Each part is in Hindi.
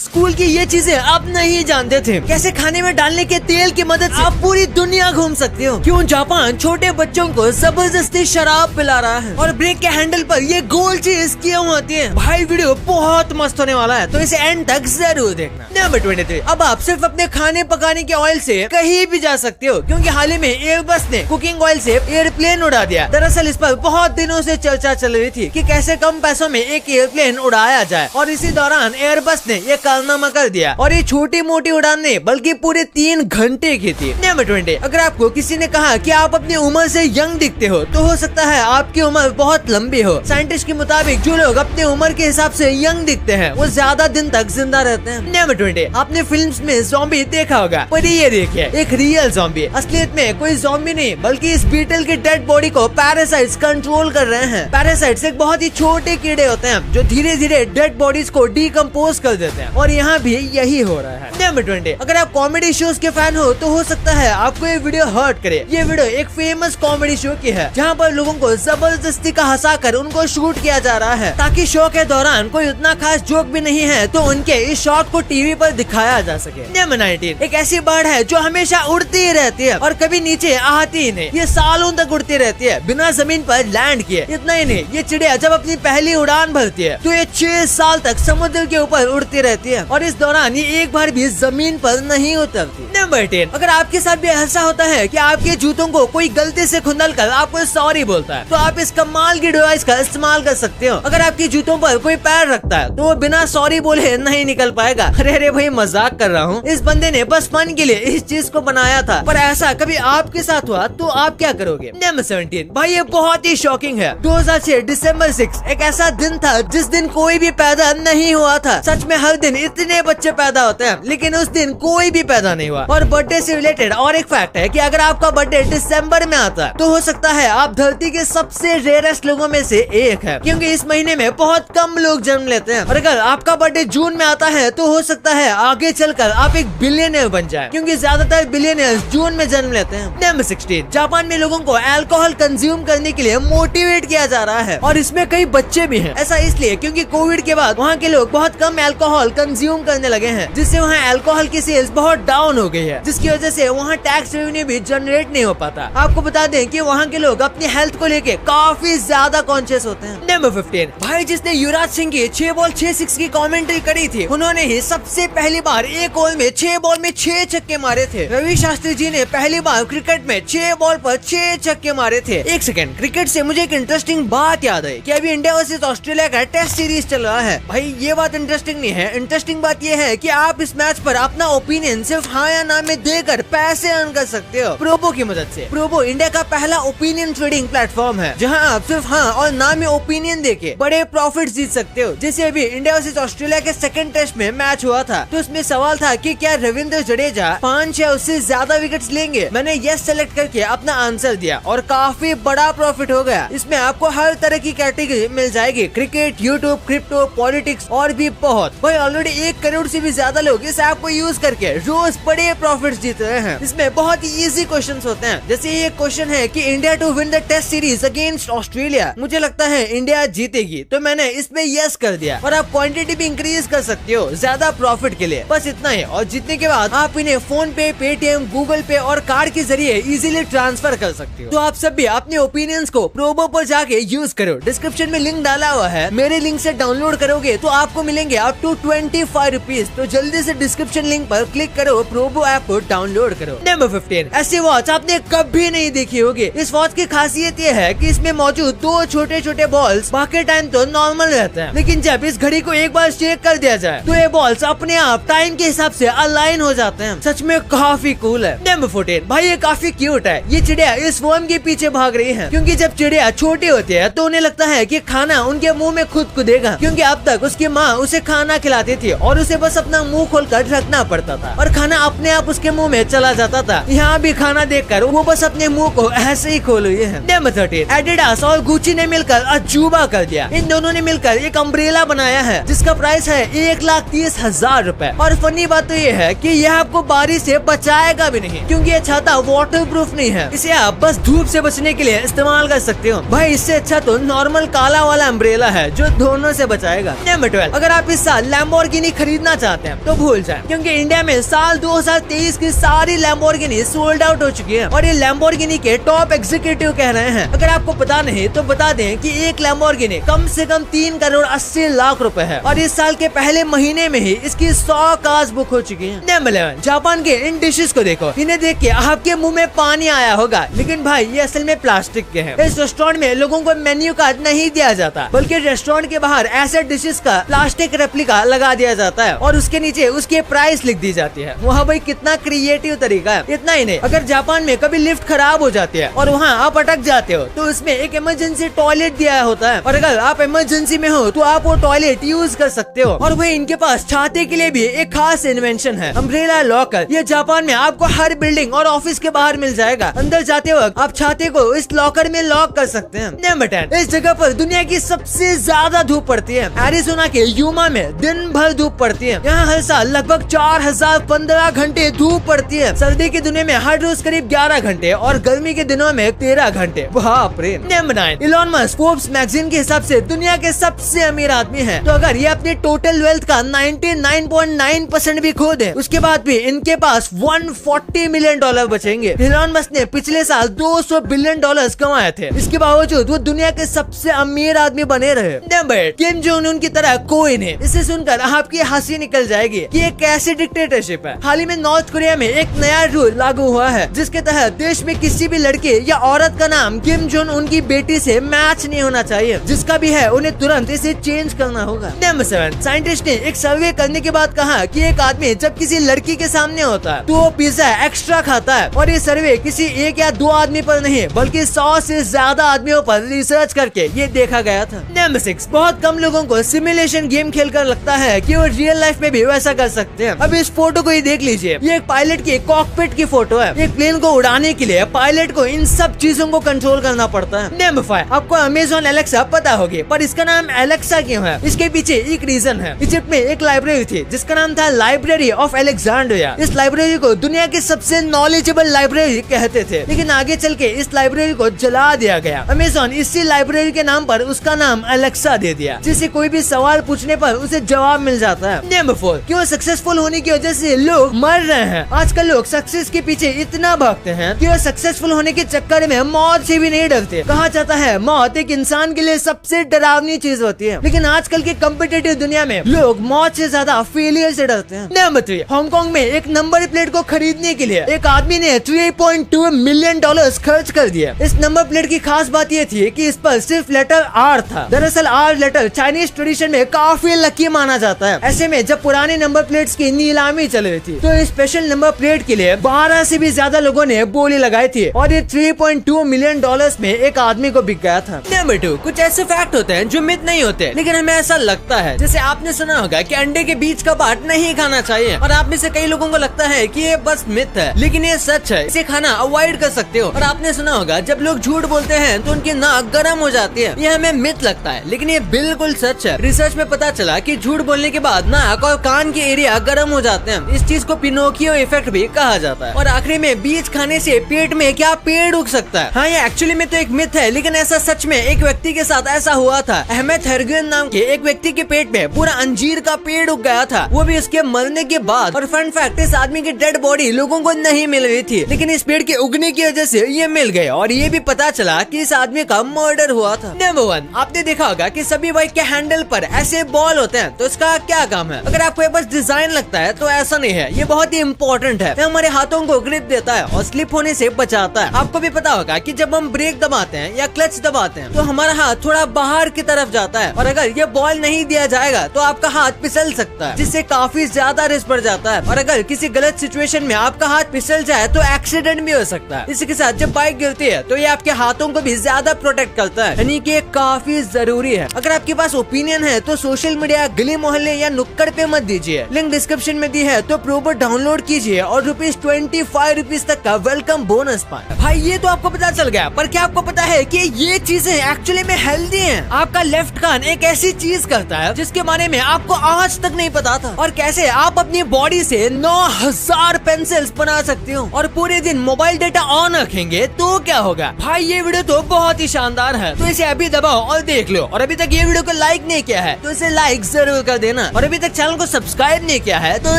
स्कूल की ये चीजें आप नहीं जानते थे, कैसे खाने में डालने के तेल की मदद से आप पूरी दुनिया घूम सकते हो। क्यों जापान छोटे बच्चों को जबरदस्ती शराब पिला रहा है और ब्रेक के हैंडल पर ये गोल चीज क्यों होती है। भाई वीडियो बहुत मस्त होने वाला है, तो इसे एंड तक जरूर देखना। नंबर 23, अब आप सिर्फ अपने खाने पकाने के ऑयल से कहीं भी जा सकते हो, क्योंकि हाल ही में एयरबस ने कुकिंग ऑयल से एयरप्लेन उड़ा दिया। दरअसल इस पर बहुत दिनों से चर्चा चल रही थी कि कैसे कम पैसों में एक एयरप्लेन उड़ाया जाए, और इसी दौरान एयरबस ने ये कारनामा कर दिया। और ये छोटी मोटी उड़ान नहीं बल्कि पूरे 3 घंटे की थी। नंबर 20, अगर आपको किसी ने कहा कि आप अपनी उम्र से यंग दिखते हो, तो हो सकता है आपकी उम्र बहुत लंबी हो। साइंटिस्ट के मुताबिक जो लोग अपनी उम्र के हिसाब से यंग दिखते हैं वो ज्यादा दिन तक जिंदा रहते हैं। नंबर 20, आपने फिल्म्स में ज़ॉम्बी देखा होगा, पर ये देखिए एक रियल ज़ॉम्बी। असलियत में कोई ज़ॉम्बी नहीं बल्कि इस बीटल की डेड बॉडी को पैरासाइट्स कंट्रोल कर रहे हैं। पैरासाइट्स एक बहुत ही छोटे कीड़े होते हैं जो धीरे धीरे डेड बॉडीज को डिकम्पोज कर देते हैं, और यहाँ भी यही हो रहा है। नंबर 20, अगर आप कॉमेडी शोज के फैन हो तो हो सकता है आपको ये वीडियो हर्ट करे। ये वीडियो एक फेमस कॉमेडी शो की है, जहाँ पर लोगों को जबरदस्ती का हंसाकर उनको शूट किया जा रहा है, ताकि शो के दौरान कोई उतना खास जोक भी नहीं है तो उनके इस शॉट को टीवी पर दिखाया जा सके। नंबर 19, एक ऐसी बर्ड है जो हमेशा उड़ती ही रहती है और कभी नीचे आती ही नहीं। ये सालों तक उड़ती रहती है बिना जमीन पर लैंड किए। इतना ही नहीं, ये चिड़िया जब अपनी पहली उड़ान भरती है तो ये 6 साल तक समुद्र के ऊपर उड़ती रहती है, और इस दौरान ये एक बार भी जमीन पर नहीं उतरती। नंबर 10, अगर आपके साथ भी ऐसा होता है कि आपके जूतों को कोई गलती से खुंदल कर आपको सॉरी बोलता है, तो आप इस कमाल की डिवाइस का इस्तेमाल कर सकते हो। अगर आपके जूतों पर कोई पैर रखता है तो वो बिना सॉरी बोले नहीं निकल पाएगा। अरे भाई मजाक कर रहा हूँ, इस बंदे ने बस फन के लिए इस चीज को बनाया था, पर ऐसा कभी आपके साथ हुआ तो आप क्या करोगे। नंबर 17, भाई ये बहुत ही शॉकिंग है। 2006 दिसंबर 6 एक ऐसा दिन था जिस दिन कोई भी पैदा नहीं हुआ था। सच में हर दिन इतने बच्चे पैदा होते हैं, लेकिन उस दिन कोई भी पैदा नहीं हुआ। और बर्थडे से रिलेटेड और एक फैक्ट है कि अगर आपका बर्थडे दिसंबर में आता है तो हो सकता है आप धरती के सबसे रेयरेस्ट लोगों में से एक है, क्योंकि इस महीने में बहुत कम लोग जन्म लेते हैं। और अगर आपका बर्थडे जून में आता है तो हो सकता है आगे चलकर आप एक बिलियनियर बन जाए, क्योंकि ज्यादातर बिलियनियर्स जून में जन्म लेते हैं। नंबर 16, जापान में लोगों को अल्कोहल कंज्यूम करने के लिए मोटिवेट किया जा रहा है, और इसमें कई बच्चे भी हैं। ऐसा इसलिए क्योंकि कोविड के बाद वहाँ के लोग बहुत कम अल्कोहल कंज्यूम करने लगे हैं, जिससे वहाँ अल्कोहल की सेल्स बहुत डाउन हो गई है, जिसकी वजह से वहाँ टैक्स रेवेन्यू भी जनरेट नहीं हो पाता। आपको बता दें कि वहाँ के लोग अपनी हेल्थ को लेके काफी ज्यादा कॉन्शियस होते हैं। नंबर 15, भाई जिसने युवराज सिंह की 6 बॉल 6 सिक्स की कमेंट्री करी थी, उन्होंने ही सबसे पहली बार एक ओवर में 6 बॉल में 6 छक्के मारे थे। रवि शास्त्री जी ने पहली बार क्रिकेट में 6 बॉल पर 6 छक्के मारे थे। एक सेकंड, क्रिकेट से मुझे एक इंटरेस्टिंग बात याद आई कि अभी इंडिया वर्सेस ऑस्ट्रेलिया का टेस्ट सीरीज चल रहा है। भाई ये बात इंटरेस्टिंग नहीं है, इंटरेस्टिंग बात ये है कि आप इस मैच पर अपना ओपिनियन सिर्फ हाँ या ना में देकर पैसे अर्न कर सकते हो प्रोबो की मदद से। प्रोबो इंडिया का पहला ओपिनियन ट्रेडिंग प्लेटफॉर्म है, जहां आप सिर्फ हाँ और ना में ओपिनियन देके बड़े प्रॉफिट जीत सकते हो। जैसे अभी इंडिया वर्सेस ऑस्ट्रेलिया के सेकंड टेस्ट में मैच हुआ था, तो उसमें सवाल था कि क्या रविंद्र जडेजा 5 या उससे ज्यादा विकेट्स लेंगे। मैंने यस सेलेक्ट करके अपना आंसर दिया और काफी बड़ा प्रॉफिट हो गया। इसमें आपको हर तरह की कैटेगरी मिल जाएगी, क्रिकेट, यूट्यूब, क्रिप्टो, पॉलिटिक्स और भी बहुत। भाई ऑलरेडी 1 करोड़ से भी ज्यादा लोग इस ऐप को यूज करके रोज बड़े प्रॉफिट जीत रहे हैं। इसमें बहुत ही इजी क्वेश्चंस होते हैं, जैसे ये क्वेश्चन है कि India to win the test series against Australia, मुझे लगता है इंडिया जीतेगी, तो मैंने इसमें यस कर दिया। और आप क्वांटिटी भी इंक्रीज कर सकते हो ज्यादा प्रॉफिट के लिए, बस इतना ही। और जीतने के बाद आप इन्हें फोन पे, पेटीएम, गूगल पे और कार्ड के जरिए इजीली ट्रांसफर कर सकते हो। तो आप सब भी अपने ओपिनियंस को प्रोबो पर जाके यूज करो। डिस्क्रिप्शन में लिंक डाला हुआ है, मेरे लिंक से डाउनलोड करोगे तो आपको मिलेंगे अप टू 25 रुपीज। तो जल्दी से डिस्क्रिप्शन लिंक पर क्लिक करो, प्रोबो ऐप को डाउनलोड करो। नंबर 15, ऐसी वॉच आपने कभी नहीं देखी होगी। इस वॉच की खासियत ये है कि इसमें मौजूद 2 छोटे छोटे बॉल्स बाकी टाइम तो नॉर्मल रहते हैं, लेकिन जब इस घड़ी को एक बार शेक कर दिया जाए तो ये बॉल्स अपने आप टाइम के हिसाब से अलाइन हो जाते हैं। सच में काफी कूल है। नंबर 14, भाई ये काफी क्यूट है। ये चिड़िया इस वर्म के पीछे भाग रही है, क्योंकि जब चिड़िया छोटी होती है तो उन्हें लगता है कि खाना उनके मुंह में खुद कूदेगा, क्योंकि अब तक उसकी माँ उसे खाना खिलाती थी और उसे बस अपना मुंह खोलकर रखना पड़ता था और खाना अपने आप उसके मुंह में चला जाता था। यहाँ भी खाना देखकर वो बस अपने मुंह को ऐसे ही खोल रही है। नंबर 13, एडिडास और गुची ने मिलकर अजूबा कर दिया। इन दोनों ने मिलकर एक अम्ब्रेला बनाया है जिसका प्राइस है 1,30,000 रुपए। और फनी बात तो ये है कि यह आपको बारिश से बचाएगा भी नहीं, क्योंकि ये छाता वाटर प्रूफ नहीं है। इसे आप बस धूप से बचने के लिए इस्तेमाल कर सकते हो। भाई इससे अच्छा तो नॉर्मल काला वाला अम्ब्रेला है जो दोनों से बचाएगा। नंबर 12, अगर आप इस साल लैम्बोर्गिनी लैम्बोर्गिनी खरीदना चाहते हैं तो भूल जाएं, क्योंकि इंडिया में साल 2023 की सारी लैम्बोर्गिनी सोल्ड आउट हो चुकी है। और ये लैम्बोर्गिनी के टॉप एग्जीक्यूटिव कह रहे हैं, अगर आपको पता नहीं तो बता दें कि एक लैम्बोर्गिनी कम से कम 3 करोड़ 80 लाख रुपए है और इस साल के पहले महीने में ही इसकी 100 कार्स बुक हो चुकी है। नंबर 11, जापान के इन डिशेस को देखो, इन्हें देख के आपके मुंह में पानी आया होगा, लेकिन भाई ये असल में प्लास्टिक के हैं। इस रेस्टोरेंट में लोगों को मेन्यू कार्ड नहीं दिया जाता, बल्कि रेस्टोरेंट के बाहर ऐसे डिशेस का प्लास्टिक रेप्लिका लगा दिया जाता है और उसके नीचे उसकी प्राइस लिख दी जाती है। वहाँ भाई कितना क्रिएटिव तरीका है। इतना ही नहीं, अगर जापान में कभी लिफ्ट खराब हो जाती है और वहाँ आप अटक जाते हो तो उसमें एक इमरजेंसी टॉयलेट दिया होता है और अगर आप इमरजेंसी में हो तो आप वो टॉयलेट यूज कर सकते हो। और वही इनके पास छाते के लिए भी एक खास इन्वेंशन है, अम्ब्रेला लॉकर। ये जापान में आपको हर बिल्डिंग और ऑफिस के बाहर मिल जाएगा। अंदर जाते वक्त आप छाते को इस लॉकर में लॉक कर सकते हैं। नंबर 10, इस जगह पर दुनिया की सबसे ज्यादा धूप पड़ती है। एरिज़ोना के यूमा में दिन भर धूप पड़ती है। यहाँ हर साल लगभग 4015 घंटे धूप पड़ती है। सर्दी के दिनों में हर रोज करीब 11 घंटे और गर्मी के दिनों में 13 घंटे। बाप रे। Number 9, Elon Musk Forbes magazine के हिसाब से दुनिया के सबसे अमीर आदमी है। तो अगर ये अपने टोटल वेल्थ का 99.9% भी खो दे, उसके बाद भी इनके पास 140 मिलियन डॉलर बचेंगे। इलॉन मस्क ने पिछले साल 200 बिलियन डॉलर्स कमाए थे। इसके बावजूद वो दुनिया के सबसे अमीर आदमी बने रहे। नंबर 8, किम जोंग उन की तरह कोई नहीं। इसे सुनकर आपकी हंसी निकल जाएगी कि ये कैसी डिक्टेटरशिप है। हाल ही में नॉर्थ कोरिया में एक नया रूल लागू हुआ है, जिसके तहत देश में किसी भी लड़के या औरत का नाम किम जोंग उनकी बेटी से मैच नहीं होना चाहिए। जिसका भी है उन्हें तुरंत इसे चेंज करना होगा। नंबर 7, साइंटिस्ट ने एक सर्वे करने के बाद कहा कि एक आदमी जब किसी लड़की के सामने होता है तो वो पिज्जा एक्स्ट्रा खाता है। और ये सर्वे किसी एक या दो आदमी पर नहीं बल्कि 100 से ज्यादा आदमियों पर रिसर्च करके ये देखा गया था। नंबर 6, बहुत कम लोगों को सिमुलेशन गेम खेलकर लगता है कि वो रियल लाइफ में भी वैसा कर सकते हैं। अब इस फोटो को ही देख लीजिए, ये एक पायलट की कॉकपिट की फोटो है। एक प्लेन को उड़ाने के लिए पायलट को इन सब चीजों को कंट्रोल करना पड़ता है। नंबर 5, आपको अमेज़न एलेक्सा पता होगी, पर इसका नाम एलेक्सा क्यों है? इसके पीछे एक रीजन है। इजिप्ट में एक लाइब्रेरी थी जिसका नाम था लाइब्रेरी ऑफ अलेक्जेंड्रिया। इस लाइब्रेरी को दुनिया की सबसे नॉलेजेबल लाइब्रेरी कहते थे, लेकिन आगे चल के इस लाइब्रेरी को जला दिया गया। अमेज़न इसी लाइब्रेरी के नाम पर उसका नाम अलेक्सा दे दिया, जिससे कोई भी सवाल पूछने पर उसे जवाब मिल जाता है। नंबर 4, क्यों सक्सेसफुल होने की वजह से लोग मर रहे हैं? आजकल लोग सक्सेस के पीछे इतना भागते हैं कि वो सक्सेसफुल होने के चक्कर में मौत से भी नहीं डरते। कहा जाता है मौत एक इंसान के लिए सबसे डरावनी चीज होती है, लेकिन आजकल के कम्पिटिटिव दुनिया में लोग मौत से ज्यादा फेलियर से डरते हैं। नंबर 3, हांगकांग में एक नंबर प्लेट को खरीदने के लिए एक आदमी ने 3.2 मिलियन डॉलर्स खर्च कर दिया। इस नंबर प्लेट की खास बात ये थी कि इस पर सिर्फ लेटर आर था। दरअसल आर लेटर चाइनीज ट्रेडिशन में काफी लकी माना जाता है। ऐसे में जब पुराने नंबर प्लेट्स की नीलामी चल रही थी तो इस स्पेशल नंबर प्लेट के लिए 12 से भी ज्यादा लोगों ने बोली लगाई थी और ये 3.2 मिलियन डॉलर्स में एक आदमी को बिक गया था। नंबर 2, कुछ ऐसे फैक्ट होते हैं जो मिथ नहीं होते, लेकिन हमें ऐसा लगता है। जैसे आपने सुना होगा कि अंडे के बीच का पार्ट नहीं खाना चाहिए, और आप में से कई लोगों को लगता है कि ये बस मिथ है, लेकिन ये सच है। इसे खाना अवॉइड कर सकते हो। और आपने सुना होगा जब लोग झूठ बोलते हैं तो उनकी नाक गर्म हो जाती है। ये हमें मिथ लगता है, लेकिन ये बिल्कुल सच है। रिसर्च में पता चला कि झूठ बोलने के बाद नाक और कान के एरिया गर्म हो जाते हैं। इस चीज को पिनोकियो इफेक्ट भी कहा जाता है। और आखिरी में बीज खाने से पेट में क्या पेड़ उग सकता है? हाँ, ये एक्चुअली में तो एक मिथ है, लेकिन ऐसा सच में एक व्यक्ति के साथ ऐसा हुआ था। अहमद हरगन नाम के एक व्यक्ति के पेट में पूरा अंजीर का पेड़ उग गया था, वो भी उसके मरने के बाद। और फन फैक्ट, इस आदमी की डेड बॉडी लोगों को नहीं मिल रही थी, लेकिन इस पेड़ के उगने की वजह से ये मिल गए और ये भी पता चला कि इस आदमी का मर्डर हुआ था। नंबर 1, आपने देखा होगा कि सभी बाइक के हैंडल पर ऐसे बॉल होते हैं, तो इसका क्या काम है? अगर आपको ये बस डिजाइन लगता है तो ऐसा नहीं है, ये बहुत ही इंपॉर्टेंट है। हमारे हाथों को ग्रिप देता है और स्लिप होने से बचाता है। आपको भी पता होगा कि जब हम ब्रेक दबाते हैं या क्लच दबाते हैं तो हमारा हाथ थोड़ा बाहर की तरफ जाता है, और अगर ये बॉल नहीं दिया जाएगा तो आपका हाथ फिसल सकता है, जिससे काफी ज्यादा रिस्क बढ़ जाता है। और अगर किसी गलत सिचुएशन में आपका हाथ फिसल जाए तो एक्सीडेंट भी हो सकता है। इसी के साथ जब बाइक गिरती है तो ये आपके हाथों को भी ज्यादा प्रोटेक्ट करता है, यानी कि काफी जरूरी है। अगर आपके पास ओपिनियन है तो सोशल मीडिया, गली मोहल्ले या नुक्कड़ पे मत दीजिए। लिंक डिस्क्रिप्शन में दी है, तो प्रोबर डाउनलोड कीजिए और ₹25 तक का वेलकम बोनस पाए। भाई ये तो आपको पता चल गया, पर क्या आपको पता है कि ये चीजें एक्चुअली में हेल्दी हैं? आपका लेफ्ट कान एक ऐसी चीज करता है जिसके बारे में आपको आज तक नहीं पता था, और कैसे आप अपनी बॉडी से 9000 पेंसिल्स बना सकते हो। और पूरे दिन मोबाइल डेटा ऑन रखेंगे तो क्या होगा? भाई ये वीडियो तो बहुत ही शानदार है, तो इसे अभी दबाओ और देख लो। और अभी तक ये वीडियो को लाइक नहीं किया है तो इसे लाइक जरूर कर देना। देना और अभी तक चैनल को सब्सक्राइब नहीं किया है तो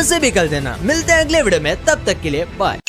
उसे भी कर देना। मिलते हैं अगले वीडियो में, तब तक के लिए बाय।